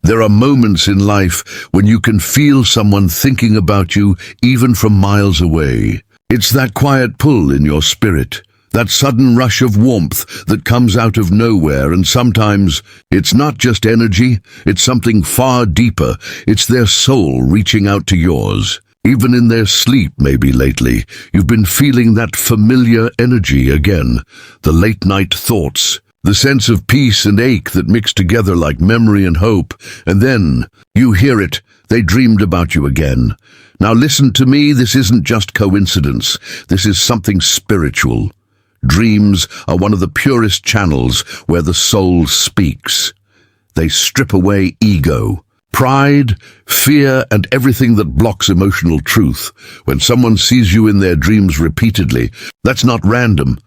There are moments in life when you can feel someone thinking about you even from miles away. It's that quiet pull in your spirit, that sudden rush of warmth that comes out of nowhere, and sometimes it's not just energy, it's something far deeper. It's their soul reaching out to yours. Even in their sleep, maybe lately, you've been feeling that familiar energy again, the late-night thoughts, the sense of peace and ache that mix together like memory and hope, and then you hear it, they dreamed about you again. Now listen to me, this isn't just coincidence, this is something spiritual. Dreams are one of the purest channels where the soul speaks. They strip away ego, pride, fear, and everything that blocks emotional truth. When someone sees you in their dreams repeatedly, that's not random.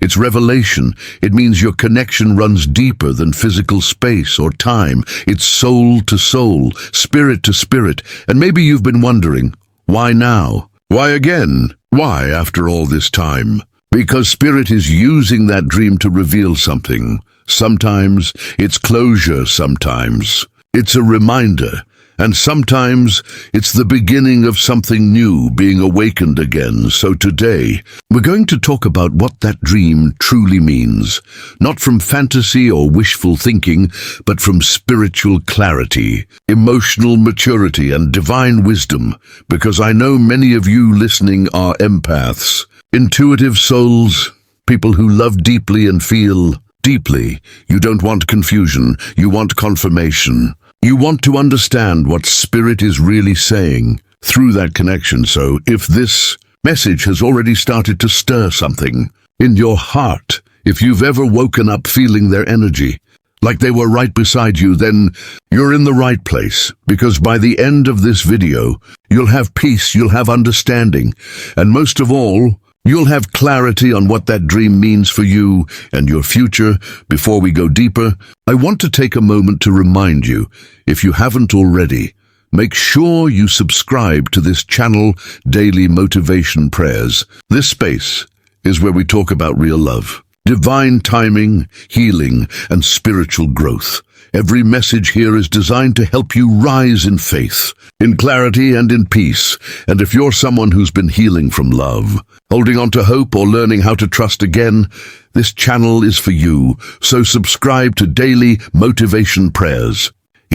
It's revelation. It means your connection runs deeper than physical space or time. It's soul to soul, spirit to spirit. And maybe you've been wondering, why now? Why again? Why after all this time? Because spirit is using that dream to reveal something. Sometimes it's closure, sometimes it's a reminder, and sometimes it's the beginning of something new being awakened again. So today, we're going to talk about what that dream truly means, not from fantasy or wishful thinking, but from spiritual clarity, emotional maturity, and divine wisdom, because I know many of you listening are empaths, intuitive souls, people who love deeply and feel deeply. You don't want confusion, you want confirmation. You want to understand what spirit is really saying through that connection. So if this message has already started to stir something in your heart, if you've ever woken up feeling their energy, like they were right beside you, then you're in the right place, because by the end of this video, you'll have peace, you'll have understanding, and most of all, you'll have clarity on what that dream means for you and your future. Before we go deeper, I want to take a moment to remind you, if you haven't already, make sure you subscribe to this channel, Daily Motivation Prayers. This space is where we talk about real love, divine timing, healing, and spiritual growth. Every message here is designed to help you rise in faith, in clarity, and in peace. And if you're someone who's been healing from love, holding on to hope, or learning how to trust again, this channel is for you. So subscribe to Daily Motivation Prayers.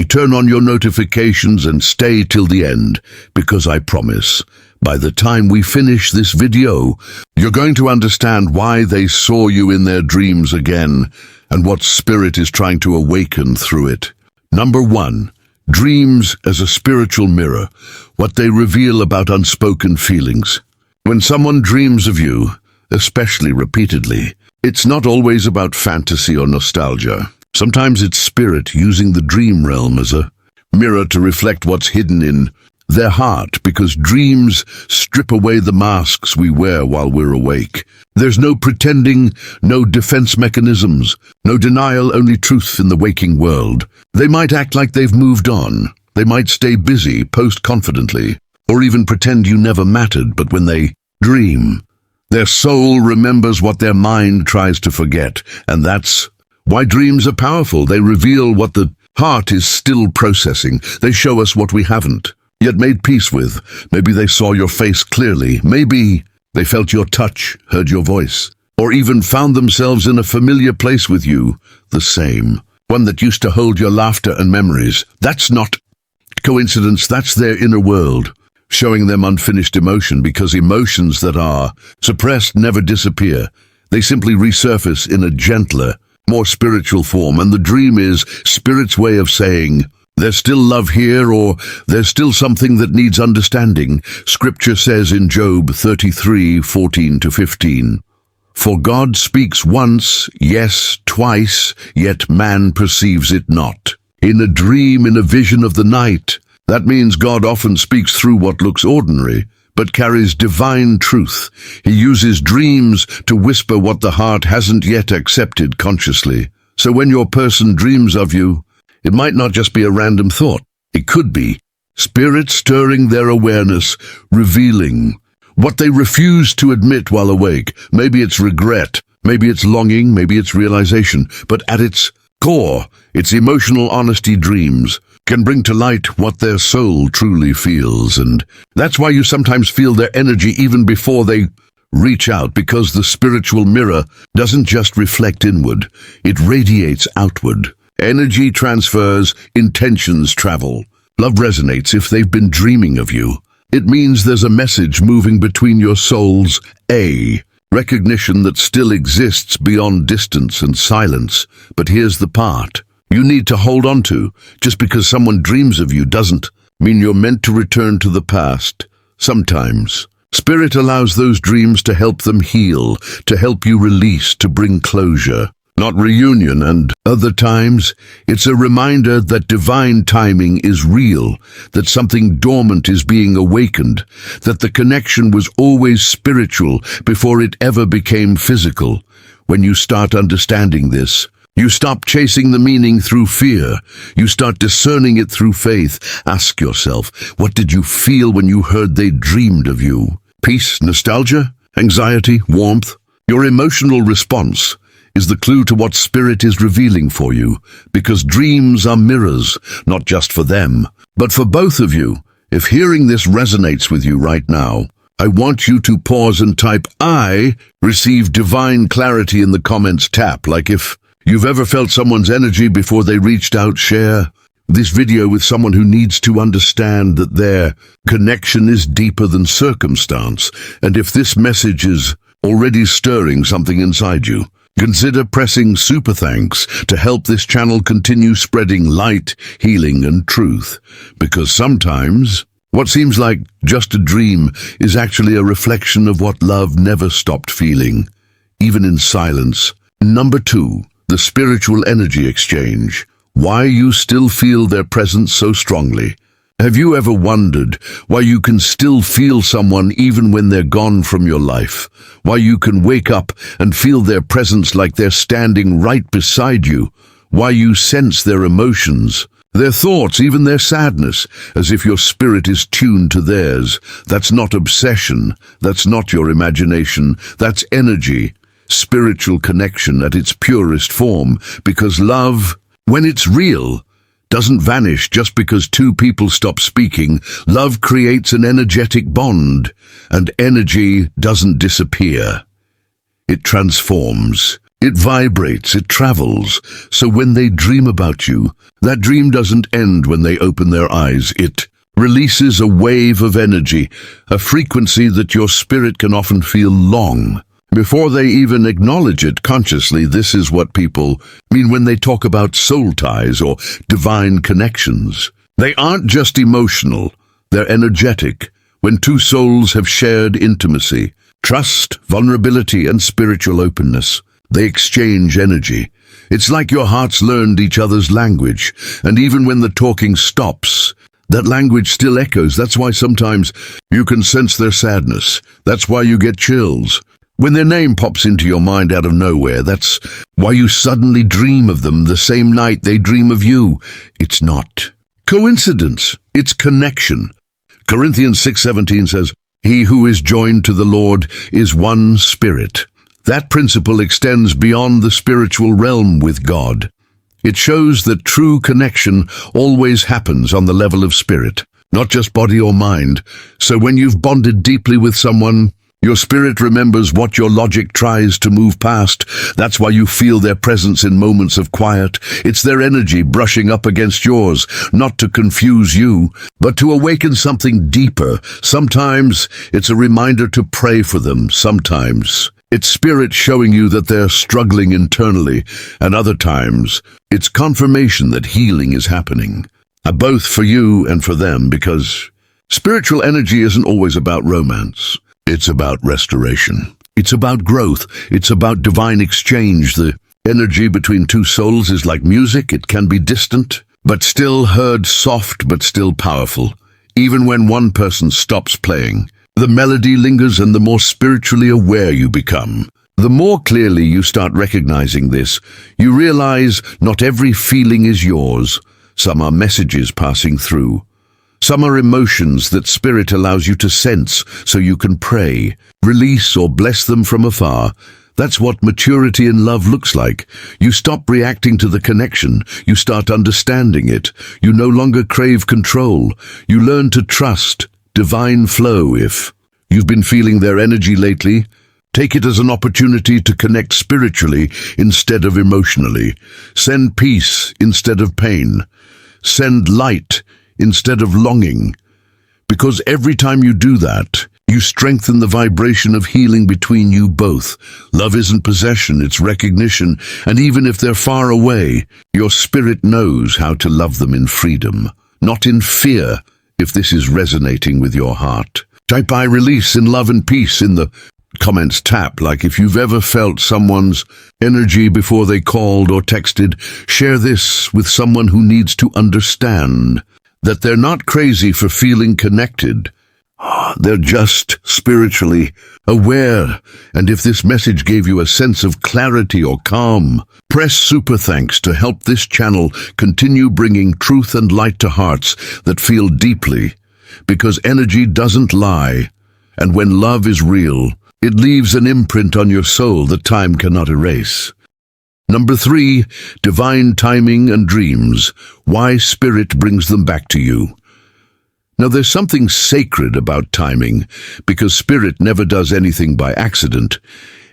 Turn on your notifications and stay till the end, because I promise, by the time we finish this video, you're going to understand why they saw you in their dreams again, and what spirit is trying to awaken through it. Number 1, dreams as a spiritual mirror, what they reveal about unspoken feelings. When someone dreams of you, especially repeatedly, it's not always about fantasy or nostalgia. Sometimes it's spirit using the dream realm as a mirror to reflect what's hidden in their heart, because dreams strip away the masks we wear while we're awake. There's no pretending, no defense mechanisms, no denial, only truth in the waking world. They might act like they've moved on. They might stay busy, post confidently, or even pretend you never mattered, but when they dream, their soul remembers what their mind tries to forget, and that's why dreams are powerful. They reveal what the heart is still processing. They show us what we haven't yet made peace with. Maybe they saw your face clearly. Maybe they felt your touch, heard your voice, or even found themselves in a familiar place with you, the same, one that used to hold your laughter and memories. That's not coincidence, that's their inner world, showing them unfinished emotion, because emotions that are suppressed never disappear. They simply resurface in a gentler, more spiritual form, and the dream is spirit's way of saying, there's still love here, or there's still something that needs understanding. Scripture says in Job 33:14-15, "For God speaks once, yes, twice, yet man perceives it not. In a dream, in a vision of the night." That means God often speaks through what looks ordinary, but carries divine truth. He uses dreams to whisper what the heart hasn't yet accepted consciously. So when your person dreams of you, it might not just be a random thought. It could be spirit stirring their awareness, revealing what they refuse to admit while awake. Maybe it's regret, maybe it's longing, maybe it's realization, but at its core, it's emotional honesty. Dreams can bring to light what their soul truly feels, and that's why you sometimes feel their energy even before they reach out, because the spiritual mirror doesn't just reflect inward, it radiates outward. Energy transfers, intentions travel. Love resonates if they've been dreaming of you. It means there's a message moving between your souls, recognition that still exists beyond distance and silence. But here's the part you need to hold on to. Just because someone dreams of you doesn't mean you're meant to return to the past. Sometimes Spirit allows those dreams to help them heal, to help you release, to bring closure, not reunion. And other times, it's a reminder that divine timing is real, that something dormant is being awakened, that the connection was always spiritual before it ever became physical. When you start understanding this, you stop chasing the meaning through fear. You start discerning it through faith. Ask yourself, what did you feel when you heard they dreamed of you? Peace, nostalgia, anxiety, warmth? Your emotional response is the clue to what Spirit is revealing for you, because dreams are mirrors, not just for them, but for both of you. If hearing this resonates with you right now, I want you to pause and type "I receive divine clarity" in the comments tab. Like if you've ever felt someone's energy before they reached out, share this video with someone who needs to understand that their connection is deeper than circumstance. And if this message is already stirring something inside you, consider pressing super thanks to help this channel continue spreading light, healing, and truth. Because sometimes what seems like just a dream is actually a reflection of what love never stopped feeling, even in silence. Number 2, the spiritual energy exchange. Why you still feel their presence so strongly. Have you ever wondered why you can still feel someone even when they're gone from your life? Why you can wake up and feel their presence like they're standing right beside you? Why you sense their emotions, their thoughts, even their sadness, as if your spirit is tuned to theirs? That's not obsession. That's not your imagination. That's energy. Spiritual connection at its purest form, because love, when it's real, doesn't vanish just because two people stop speaking. Love creates an energetic bond, and energy doesn't disappear. It transforms, it vibrates, it travels. So when they dream about you, that dream doesn't end when they open their eyes. It releases a wave of energy, a frequency that your spirit can often feel long before they even acknowledge it consciously. This is what people mean when they talk about soul ties or divine connections. They aren't just emotional, they're energetic. When two souls have shared intimacy, trust, vulnerability, and spiritual openness, they exchange energy. It's like your hearts learned each other's language, and even when the talking stops, that language still echoes. That's why sometimes you can sense their sadness. That's why you get chills when their name pops into your mind out of nowhere. That's why you suddenly dream of them the same night they dream of you. It's not coincidence, it's connection. Corinthians 6:17 says, "He who is joined to the Lord is one spirit." That principle extends beyond the spiritual realm with God. It shows that true connection always happens on the level of spirit, not just body or mind. So when you've bonded deeply with someone, your spirit remembers what your logic tries to move past. That's why you feel their presence in moments of quiet. It's their energy brushing up against yours, not to confuse you, but to awaken something deeper. Sometimes it's a reminder to pray for them. Sometimes it's spirit showing you that they're struggling internally. And other times, it's confirmation that healing is happening, both for you and for them, because spiritual energy isn't always about romance. It's about restoration. It's about growth. It's about divine exchange. The energy between two souls is like music. It can be distant, but still heard, soft, but still powerful. Even when one person stops playing, the melody lingers, and the more spiritually aware you become, the more clearly you start recognizing this. You realize not every feeling is yours. Some are messages passing through. Some are emotions that spirit allows you to sense so you can pray, release, or bless them from afar. That's what maturity in love looks like. You stop reacting to the connection. You start understanding it. You no longer crave control. You learn to trust divine flow. If you've been feeling their energy lately, take it as an opportunity to connect spiritually instead of emotionally. Send peace instead of pain. Send light instead of longing. Because every time you do that, you strengthen the vibration of healing between you both. Love isn't possession, it's recognition. And even if they're far away, your spirit knows how to love them in freedom, not in fear, if this is resonating with your heart. Type "I release" in love and peace in the comments tab. Like if you've ever felt someone's energy before they called or texted, share this with someone who needs to understand that they're not crazy for feeling connected. They're just spiritually aware. And if this message gave you a sense of clarity or calm, press super thanks to help this channel continue bringing truth and light to hearts that feel deeply. Because energy doesn't lie. And when love is real, it leaves an imprint on your soul that time cannot erase. Number 3, divine timing and dreams. Why spirit brings them back to you. Now there's something sacred about timing, because spirit never does anything by accident.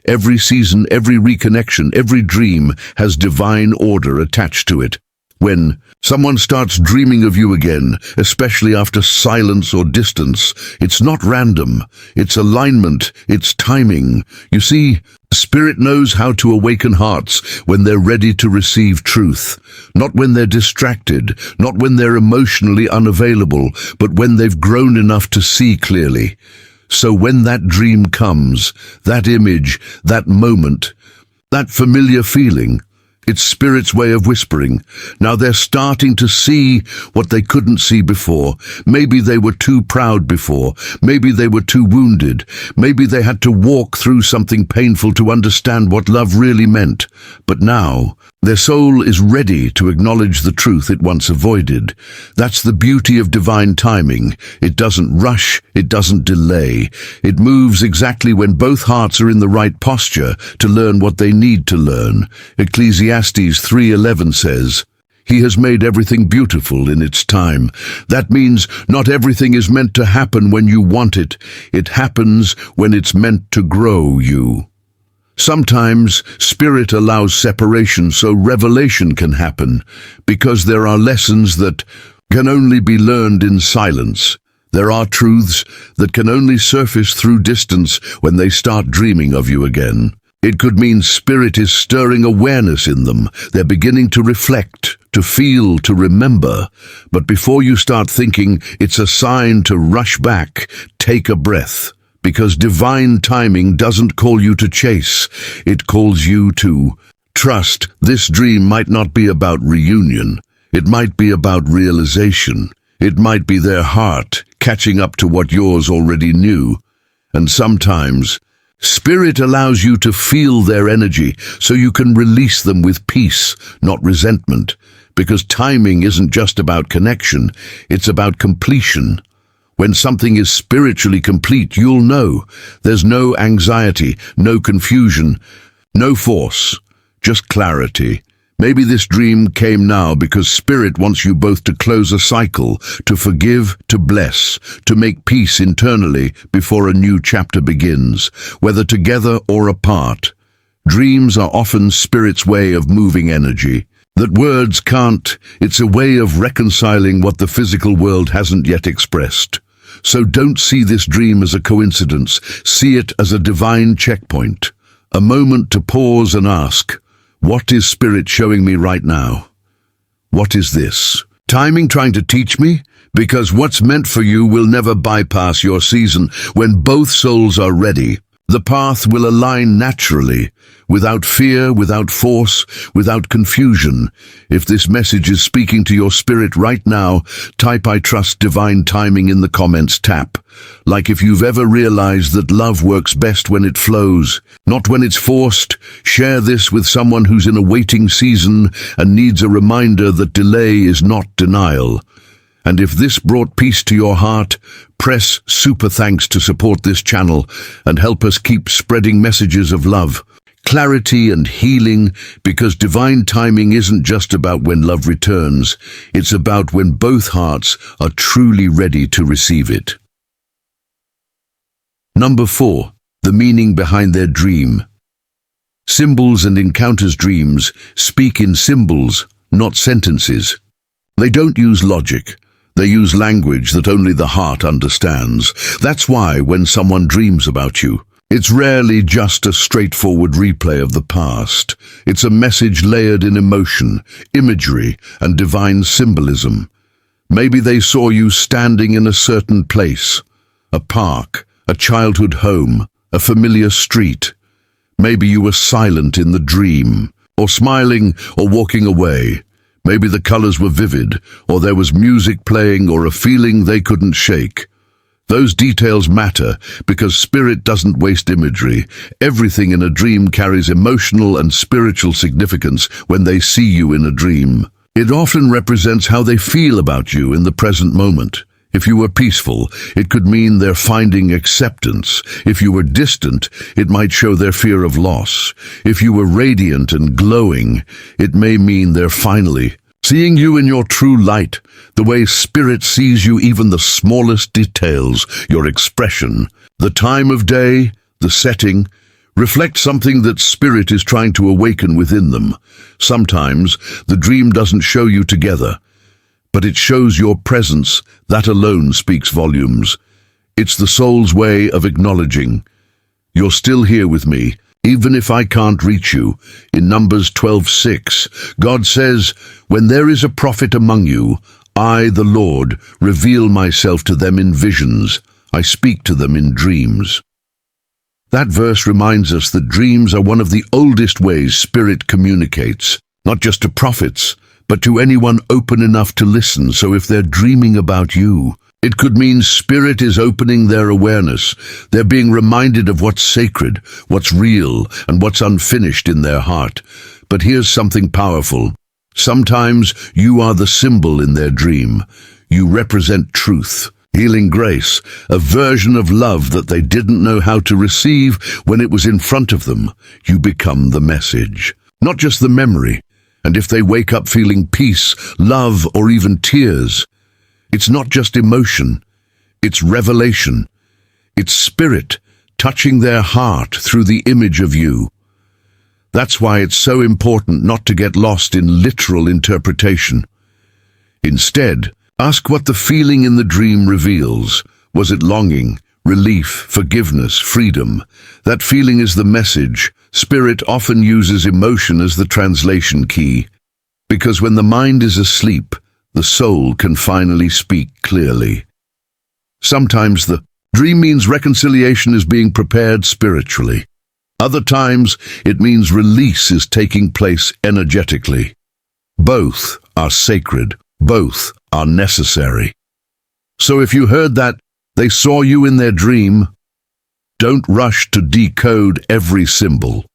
Every season, every reconnection, every dream has divine order attached to it. When someone starts dreaming of you again, especially after silence or distance, it's not random, it's alignment, it's timing. You see, Spirit knows how to awaken hearts when they're ready to receive truth, not when they're distracted, not when they're emotionally unavailable, but when they've grown enough to see clearly. So when that dream comes, that image, that moment, that familiar feeling, it's Spirit's way of whispering. Now they're starting to see what they couldn't see before. Maybe they were too proud before. Maybe they were too wounded. Maybe they had to walk through something painful to understand what love really meant. But now, their soul is ready to acknowledge the truth it once avoided. That's the beauty of divine timing. It doesn't rush, it doesn't delay. It moves exactly when both hearts are in the right posture to learn what they need to learn. Ecclesiastes 3:11 says, "He has made everything beautiful in its time." That means not everything is meant to happen when you want it. It happens when it's meant to grow you. Sometimes Spirit allows separation so revelation can happen, because there are lessons that can only be learned in silence. There are truths that can only surface through distance when they start dreaming of you again. It could mean Spirit is stirring awareness in them. They're beginning to reflect, to feel, to remember. But before you start thinking it's a sign to rush back, take a breath. Because divine timing doesn't call you to chase, it calls you to trust. This dream might not be about reunion. It might be about realization. It might be their heart catching up to what yours already knew. And sometimes, Spirit allows you to feel their energy so you can release them with peace, not resentment. Because timing isn't just about connection, it's about completion. When something is spiritually complete, you'll know. There's no anxiety, no confusion, no force, just clarity. Maybe this dream came now because Spirit wants you both to close a cycle, to forgive, to bless, to make peace internally before a new chapter begins, whether together or apart. Dreams are often Spirit's way of moving energy. That words can't. It's a way of reconciling what the physical world hasn't yet expressed. So don't see this dream as a coincidence. See it as a divine checkpoint. A moment to pause and ask, what is Spirit showing me right now? What is this? Timing trying to teach me? Because what's meant for you will never bypass your season. When both souls are ready, the path will align naturally, without fear, without force, without confusion. If this message is speaking to your spirit right now, type "I trust divine timing" in the comments tab. Like if you've ever realized that love works best when it flows, not when it's forced. Share this with someone who's in a waiting season and needs a reminder that delay is not denial. And if this brought peace to your heart, press super thanks to support this channel and help us keep spreading messages of love. clarity and healing, because divine timing isn't just about when love returns, it's about when both hearts are truly ready to receive it. Number 4. The meaning behind their dream. Symbols and encounters. Dreams speak in symbols, not sentences. They don't use logic. They use language that only the heart understands. That's why when someone dreams about you, it's rarely just a straightforward replay of the past. It's a message layered in emotion, imagery, and divine symbolism. Maybe they saw you standing in a certain place, a park, a childhood home, a familiar street. Maybe you were silent in the dream, or smiling, or walking away. Maybe the colors were vivid, or there was music playing, or a feeling they couldn't shake. Those details matter because spirit doesn't waste imagery. Everything in a dream carries emotional and spiritual significance when they see you in a dream. It often represents how they feel about you in the present moment. If you were peaceful, it could mean they're finding acceptance. If you were distant, it might show their fear of loss. If you were radiant and glowing, it may mean they're finally seeing you in your true light, the way spirit sees you, even the smallest details, your expression, the time of day, the setting, reflect something that spirit is trying to awaken within them. Sometimes the dream doesn't show you together, but it shows your presence. That alone speaks volumes. It's the soul's way of acknowledging, you're still here with me, even if I can't reach you. In Numbers 12:6, God says, "When there is a prophet among you, I, the Lord, reveal myself to them in visions. I speak to them in dreams." That verse reminds us that dreams are one of the oldest ways spirit communicates, not just to prophets, but to anyone open enough to listen. So if they're dreaming about you, it could mean spirit is opening their awareness. They're being reminded of what's sacred, what's real, and what's unfinished in their heart. But here's something powerful. Sometimes you are the symbol in their dream. You represent truth, healing grace, a version of love that they didn't know how to receive when it was in front of them. You become the message, not just the memory. And if they wake up feeling peace, love, or even tears, it's not just emotion, it's revelation. It's spirit touching their heart through the image of you. That's why it's so important not to get lost in literal interpretation. Instead, ask what the feeling in the dream reveals. Was it longing, relief, forgiveness, freedom? That feeling is the message. Spirit often uses emotion as the translation key, because when the mind is asleep, the soul can finally speak clearly. Sometimes the dream means reconciliation is being prepared spiritually. Other times, it means release is taking place energetically. Both are sacred. Both are necessary. So if you heard that they saw you in their dream, don't rush to decode every symbol.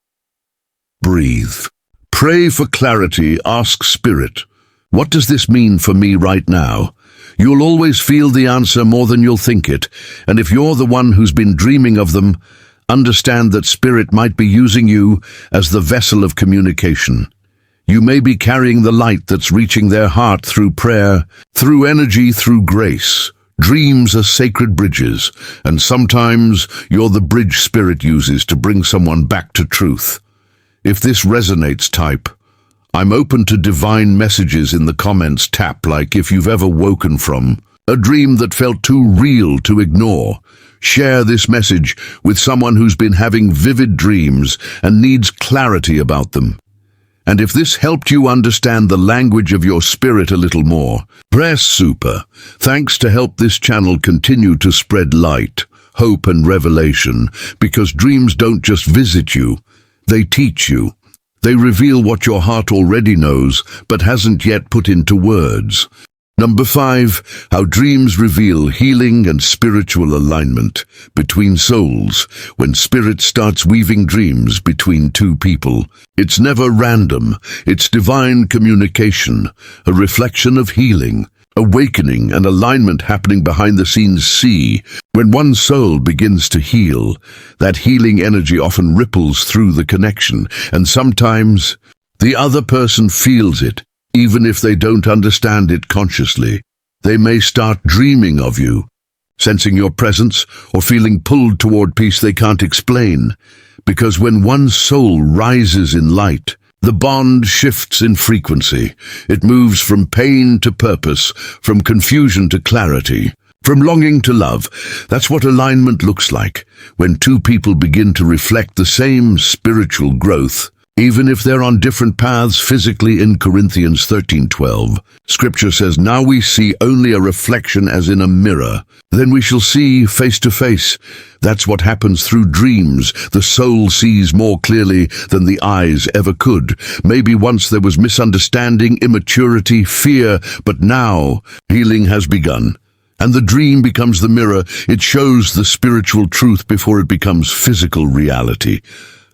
Breathe. Pray for clarity. Ask Spirit, what does this mean for me right now? You'll always feel the answer more than you'll think it. And if you're the one who's been dreaming of them, understand that Spirit might be using you as the vessel of communication. You may be carrying the light that's reaching their heart through prayer, through energy, through grace. Dreams are sacred bridges, and sometimes you're the bridge Spirit uses to bring someone back to truth. If this resonates, type, "I'm open to divine messages" in the comments. Tap like if you've ever woken from a dream that felt too real to ignore. Share this message with someone who's been having vivid dreams and needs clarity about them. And if this helped you understand the language of your spirit a little more, press super. Thanks to help this channel continue to spread light, hope, and revelation, because dreams don't just visit you, they teach you. They reveal what your heart already knows but hasn't yet put into words. Number 5, how dreams reveal healing and spiritual alignment between souls. When spirit starts weaving dreams between two people, it's never random. It's divine communication, a reflection of healing, awakening and alignment happening behind the scenes. See, when one soul begins to heal, that healing energy often ripples through the connection, and sometimes the other person feels it, even if they don't understand it consciously. They may start dreaming of you, sensing your presence, or feeling pulled toward peace they can't explain. Because when one soul rises in light, the bond shifts in frequency. It moves from pain to purpose, from confusion to clarity, from longing to love. That's what alignment looks like, when two people begin to reflect the same spiritual growth, even if they're on different paths physically. In Corinthians 13:12, Scripture says, "Now we see only a reflection as in a mirror. Then we shall see face to face." That's what happens through dreams. The soul sees more clearly than the eyes ever could. Maybe once there was misunderstanding, immaturity, fear, but now healing has begun. And the dream becomes the mirror. It shows the spiritual truth before it becomes physical reality.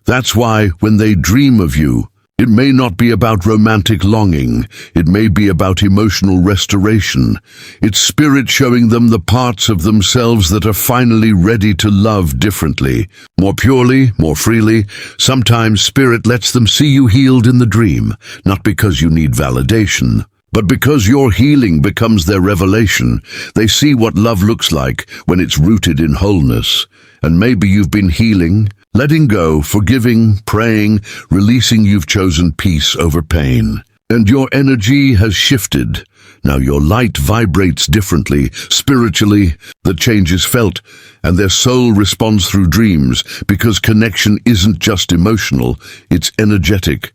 That's why when they dream of you, it may not be about romantic longing. It may be about emotional restoration. It's spirit showing them the parts of themselves that are finally ready to love differently, more purely, more freely. Sometimes spirit lets them see you healed in the dream, not because you need validation, but because your healing becomes their revelation. They see what love looks like when it's rooted in wholeness. And maybe you've been healing, letting go, forgiving, praying, releasing. You've chosen peace over pain. And your energy has shifted. Now your light vibrates differently, spiritually. The change is felt, and their soul responds through dreams, because connection isn't just emotional, it's energetic.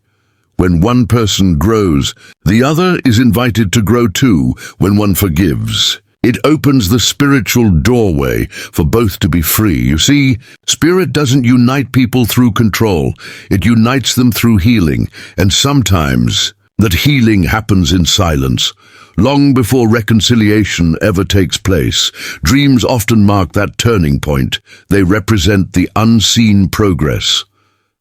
When one person grows, the other is invited to grow too. When one forgives, it opens the spiritual doorway for both to be free. You see, spirit doesn't unite people through control. It unites them through healing. And sometimes that healing happens in silence, long before reconciliation ever takes place. Dreams often mark that turning point. They represent the unseen progress,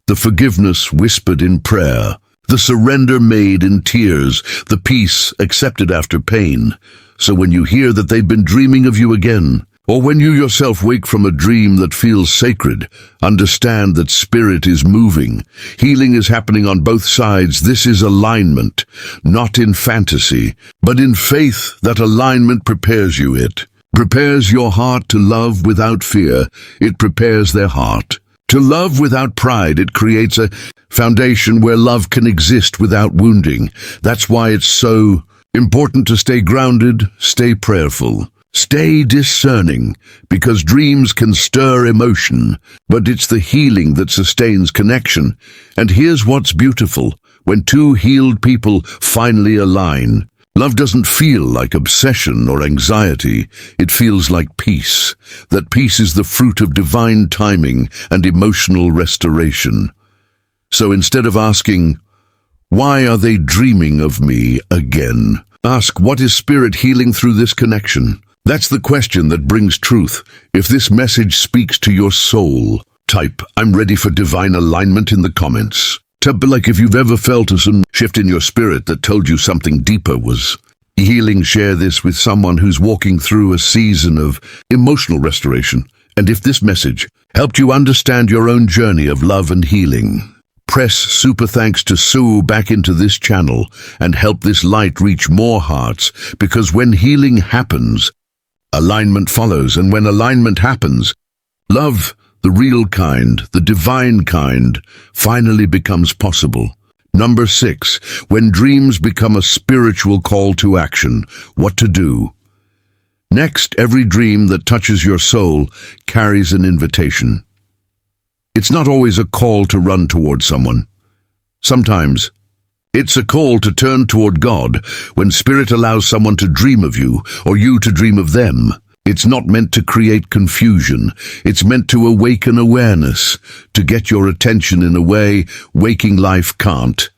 the forgiveness whispered in prayer, the surrender made in tears, the peace accepted after pain. So when you hear that they've been dreaming of you again, or when you yourself wake from a dream that feels sacred, understand that spirit is moving. Healing is happening on both sides. This is alignment, not in fantasy, but in faith. That alignment prepares you. It prepares your heart to love without fear. It prepares their heart to love without pride. It creates a foundation where love can exist without wounding. That's why it's so important to stay grounded, stay prayerful, stay discerning, because dreams can stir emotion, but it's the healing that sustains connection. And here's what's beautiful. When two healed people finally align, love doesn't feel like obsession or anxiety. It feels like peace. That peace is the fruit of divine timing and emotional restoration. So instead of asking, "Why are they dreaming of me again?" ask, "What is spirit healing through this connection?" That's the question that brings truth. If this message speaks to your soul, type, "I'm ready for divine alignment" in the comments. Like if you've ever felt a sudden shift in your spirit that told you something deeper was healing. Share this with someone who's walking through a season of emotional restoration. And if this message helped you understand your own journey of love and healing, press super thanks to Sue back into this channel and help this light reach more hearts. Because when healing happens, alignment follows. And when alignment happens, love, the real kind, the divine kind, finally becomes possible. Number 6, when dreams become a spiritual call to action, what to do. Next, every dream that touches your soul carries an invitation. It's not always a call to run toward someone. Sometimes it's a call to turn toward God. When spirit allows someone to dream of you, or you to dream of them, it's not meant to create confusion. It's meant to awaken awareness, to get your attention in a way waking life can't.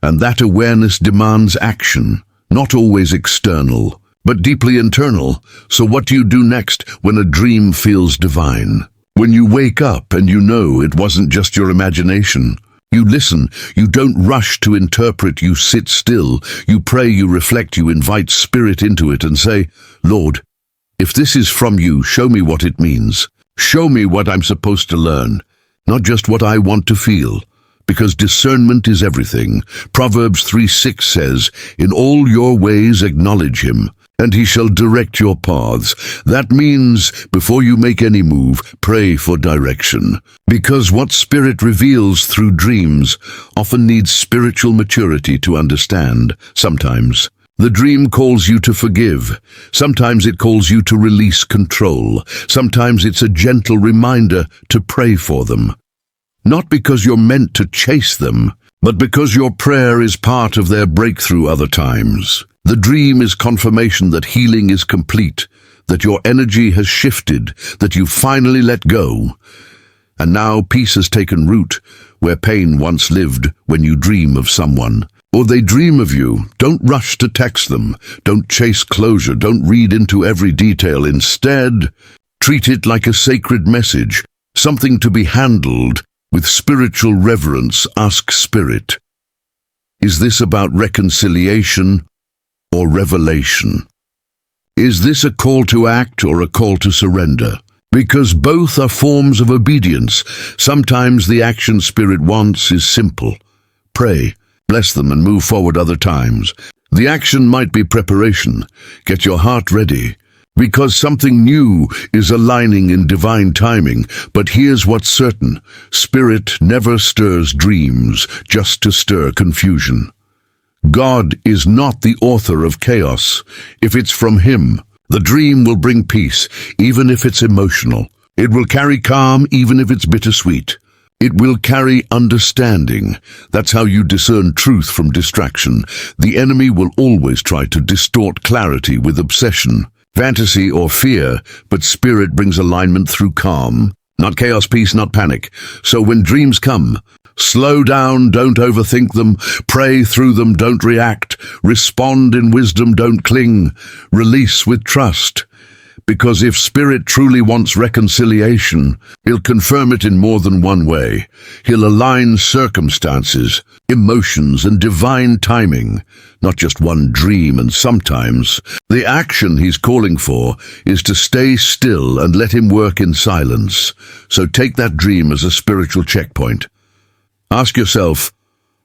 And that awareness demands action, not always external, but deeply internal. So what do you do next when a dream feels divine? When you wake up and you know it wasn't just your imagination, You listen, you don't rush to interpret, you sit still, you pray, you reflect, you invite Spirit into it and say, Lord, if this is from you, show me what it means. Show me what I'm supposed to learn, not just what I want to feel. Because discernment is everything. Proverbs 3:6 says, in all your ways acknowledge him, and he shall direct your paths. That means before you make any move, pray for direction. Because what Spirit reveals through dreams often needs spiritual maturity to understand. Sometimes the dream calls you to forgive. Sometimes it calls you to release control. Sometimes it's a gentle reminder to pray for them. Not because you're meant to chase them, but because your prayer is part of their breakthrough other times. The dream is confirmation that healing is complete, that your energy has shifted, that you finally let go. And now peace has taken root where pain once lived when you dream of someone. Or they dream of you. Don't rush to text them. Don't chase closure. Don't read into every detail. Instead, treat it like a sacred message, something to be handled with spiritual reverence. Ask Spirit, is this about reconciliation or revelation? Is this a call to act or a call to surrender? Because both are forms of obedience. Sometimes the action Spirit wants is simple. Pray, bless them and move forward. Other times, the action might be preparation. Get your heart ready. Because something new is aligning in divine timing. But here's what's certain. Spirit never stirs dreams just to stir confusion. God is not the author of chaos. If it's from him, the dream will bring peace, even if it's emotional. It will carry calm, even if it's bittersweet. It will carry understanding. That's how you discern truth from distraction. The enemy will always try to distort clarity with obsession, fantasy, or fear, but Spirit brings alignment through calm. Not chaos, peace, not panic. So when dreams come, slow down, don't overthink them. Pray through them, don't react. Respond in wisdom, don't cling. Release with trust. Because if Spirit truly wants reconciliation, he'll confirm it in more than one way. He'll align circumstances, emotions, and divine timing, not just one dream. And sometimes the action he's calling for is to stay still and let him work in silence. So take that dream as a spiritual checkpoint. Ask yourself,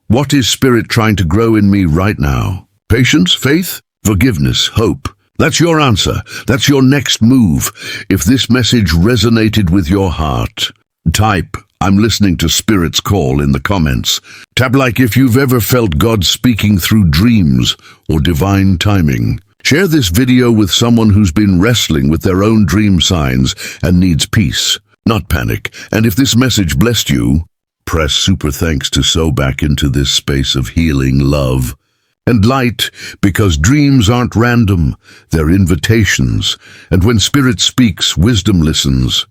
what is Spirit trying to grow in me right now? Patience, faith, forgiveness, hope. That's your answer. That's your next move. If this message resonated with your heart, type, I'm listening to Spirit's call in the comments. Tap like if you've ever felt God speaking through dreams or divine timing. Share this video with someone who's been wrestling with their own dream signs and needs peace, not panic. And if this message blessed you, press super thanks to sow back into this space of healing, love, and light, because dreams aren't random, they're invitations, and when Spirit speaks, wisdom listens.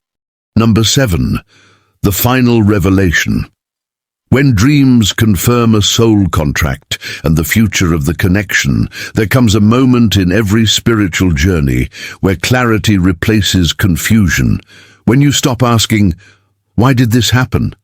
Number 7, the final revelation. When dreams confirm a soul contract and the future of the connection, there comes a moment in every spiritual journey where clarity replaces confusion. When you stop asking, why did this happen?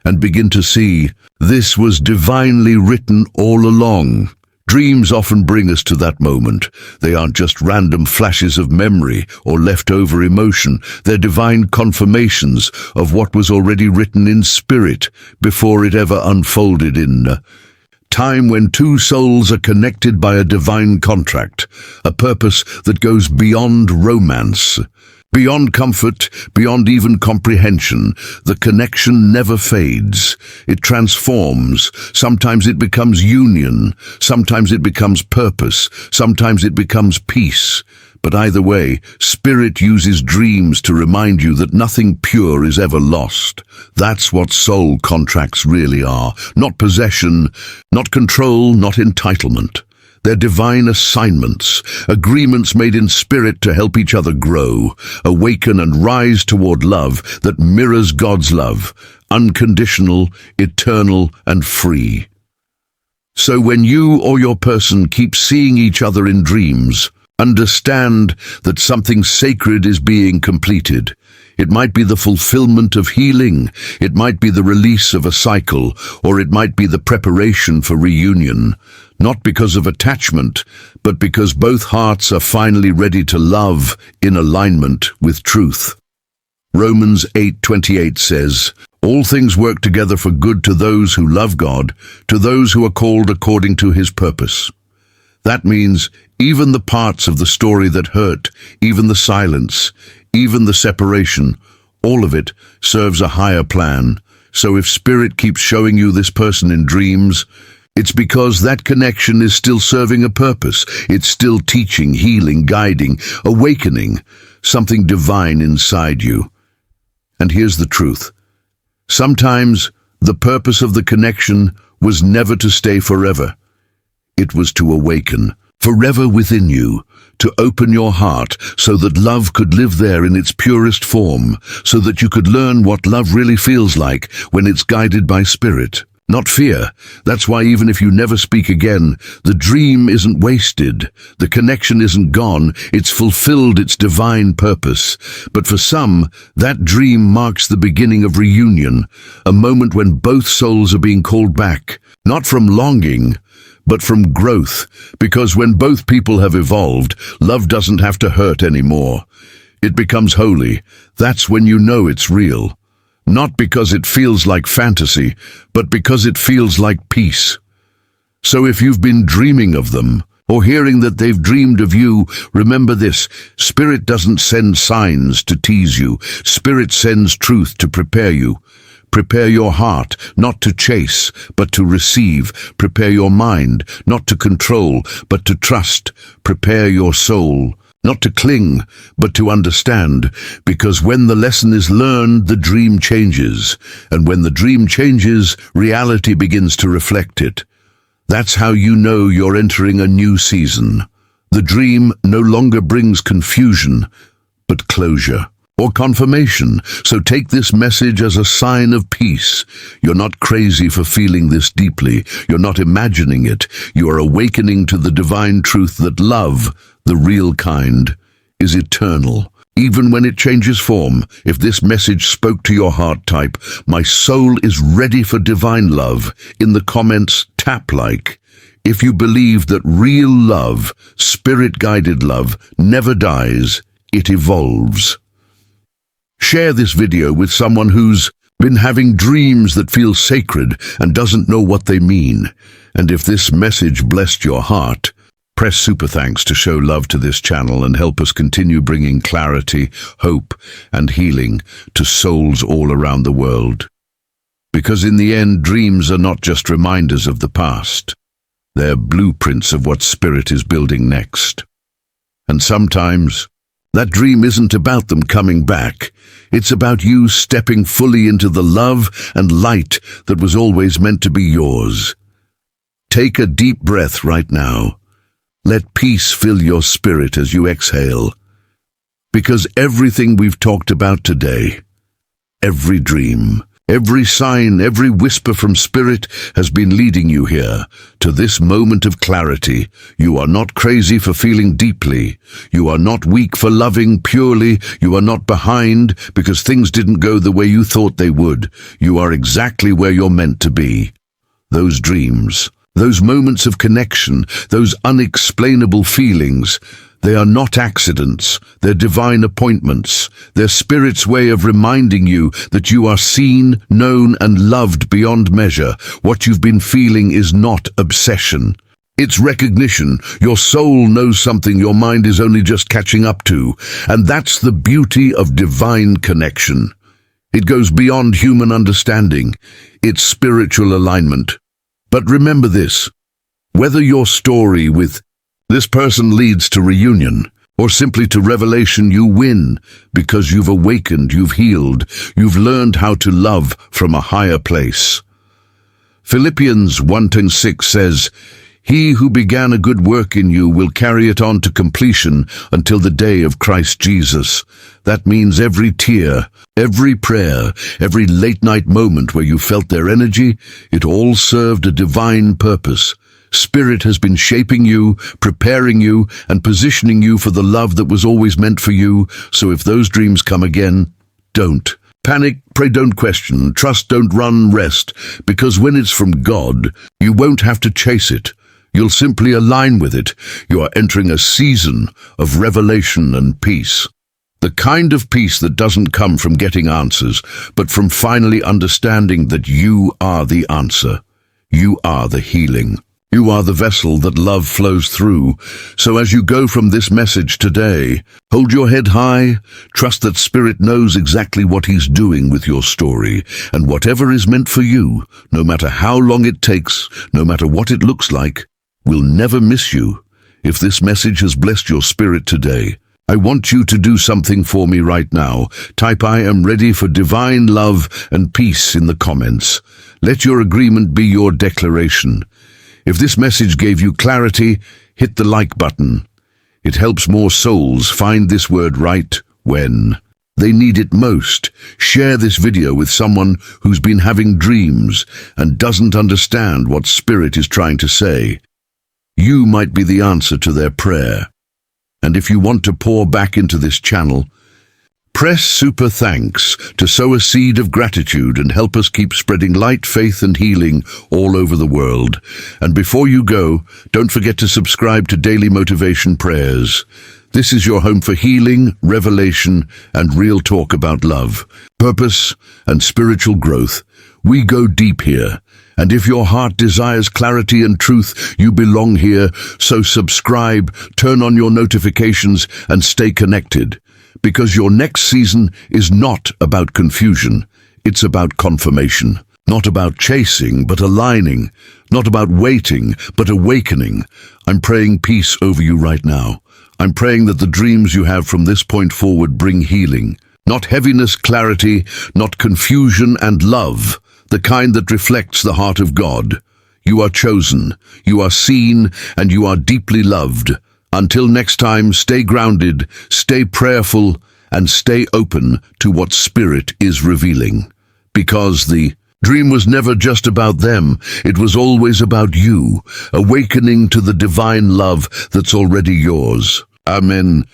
And begin to see, this was divinely written all along. Dreams often bring us to that moment. They aren't just random flashes of memory or leftover emotion. They're divine confirmations of what was already written in Spirit before it ever unfolded in time, when two souls are connected by a divine contract, a purpose that goes beyond romance, beyond comfort, beyond even comprehension. The connection never fades. It transforms. Sometimes it becomes union. Sometimes it becomes purpose. Sometimes it becomes peace. But either way, Spirit uses dreams to remind you that nothing pure is ever lost. That's what soul contracts really are. Not possession, not control, not entitlement. They're divine assignments, agreements made in Spirit to help each other grow, awaken, and rise toward love that mirrors God's love, unconditional, eternal, and free. So when you or your person keep seeing each other in dreams, understand that something sacred is being completed. It might be the fulfillment of healing, it might be the release of a cycle, or it might be the preparation for reunion, not because of attachment, but because both hearts are finally ready to love in alignment with truth. Romans 8:28 says, "All things work together for good to those who love God, to those who are called according to his purpose." That means even the parts of the story that hurt, even the silence, even the separation, all of it serves a higher plan. So if Spirit keeps showing you this person in dreams, it's because that connection is still serving a purpose. It's still teaching, healing, guiding, awakening something divine inside you. And here's the truth. Sometimes the purpose of the connection was never to stay forever. It was to awaken forever within you, to open your heart so that love could live there in its purest form, so that you could learn what love really feels like when it's guided by Spirit, not fear. That's why even if you never speak again, the dream isn't wasted, the connection isn't gone, it's fulfilled its divine purpose. But for some, that dream marks the beginning of reunion, a moment when both souls are being called back, not from longing, but from growth, because when both people have evolved, love doesn't have to hurt anymore. It becomes holy. That's when you know it's real. Not because it feels like fantasy, but because it feels like peace. So if you've been dreaming of them, or hearing that they've dreamed of you, remember this: Spirit doesn't send signs to tease you. Spirit sends truth to prepare you. Prepare your heart, not to chase, but to receive. Prepare your mind, not to control, but to trust. Prepare your soul, not to cling, but to understand. Because when the lesson is learned, the dream changes. And when the dream changes, reality begins to reflect it. That's how you know you're entering a new season. The dream no longer brings confusion, but closure or confirmation. So take this message as a sign of peace. You're not crazy for feeling this deeply. You're not imagining it. You are awakening to the divine truth that love, the real kind, is eternal. Even when it changes form, if this message spoke to your heart, type, "My soul is ready for divine love." In the comments, tap like. If you believe that real love, Spirit-guided love, never dies, it evolves. Share this video with someone who's been having dreams that feel sacred and doesn't know what they mean. And if this message blessed your heart, press super thanks to show love to this channel and help us continue bringing clarity, hope, and healing to souls all around the world. Because in the end, dreams are not just reminders of the past. They're blueprints of what Spirit is building next. And sometimes that dream isn't about them coming back. It's about you stepping fully into the love and light that was always meant to be yours. Take a deep breath right now. Let peace fill your spirit as you exhale. Because everything we've talked about today, every dream, every sign, every whisper from Spirit has been leading you here, to this moment of clarity. You are not crazy for feeling deeply. You are not weak for loving purely. You are not behind because things didn't go the way you thought they would. You are exactly where you're meant to be. Those dreams, those moments of connection, those unexplainable feelings, they are not accidents, they're divine appointments. They're Spirit's way of reminding you that you are seen, known, and loved beyond measure. What you've been feeling is not obsession. It's recognition. Your soul knows something your mind is only just catching up to. And that's the beauty of divine connection. It goes beyond human understanding. It's spiritual alignment. But remember this, whether your story with this person leads to reunion, or simply to revelation, you win, because you've awakened, you've healed, you've learned how to love from a higher place. Philippians 1:6 says, "He who began a good work in you will carry it on to completion until the day of Christ Jesus." That means every tear, every prayer, every late-night moment where you felt their energy, it all served a divine purpose. Spirit has been shaping you, preparing you, and positioning you for the love that was always meant for you. So if those dreams come again, Don't panic, pray, don't question, trust, don't run, rest, because when it's from God, you won't have to chase it. You'll simply align with it. You are entering a season of revelation and peace. The kind of peace that doesn't come from getting answers, but from finally understanding that you are the answer. You are the healing. You are the vessel that love flows through. So as you go from this message today, hold your head high, trust that Spirit knows exactly what He's doing with your story, and whatever is meant for you, no matter how long it takes, no matter what it looks like, will never miss you. If this message has blessed your spirit today, I want you to do something for me right now. Type "I am ready for divine love and peace" in the comments. Let your agreement be your declaration. If this message gave you clarity, hit the like button. It helps more souls find this word right when they need it most. Share this video with someone who's been having dreams and doesn't understand what Spirit is trying to say. You might be the answer to their prayer. And if you want to pour back into this channel, press super thanks to sow a seed of gratitude and help us keep spreading light, faith, and healing all over the world. And before you go, don't forget to subscribe to Daily Motivation Prayers. This is your home for healing, revelation, and real talk about love, purpose, and spiritual growth. We go deep here. And if your heart desires clarity and truth, you belong here. So subscribe, turn on your notifications, and stay connected. Because your next season is not about confusion. It's about confirmation. Not about chasing, but aligning. Not about waiting, but awakening. I'm praying peace over you right now. I'm praying that the dreams you have from this point forward bring healing. Not heaviness, clarity, not confusion, and love. The kind that reflects the heart of God. You are chosen, you are seen, and you are deeply loved. Until next time, stay grounded, stay prayerful, and stay open to what Spirit is revealing. Because the dream was never just about them, it was always about you, awakening to the divine love that's already yours. Amen.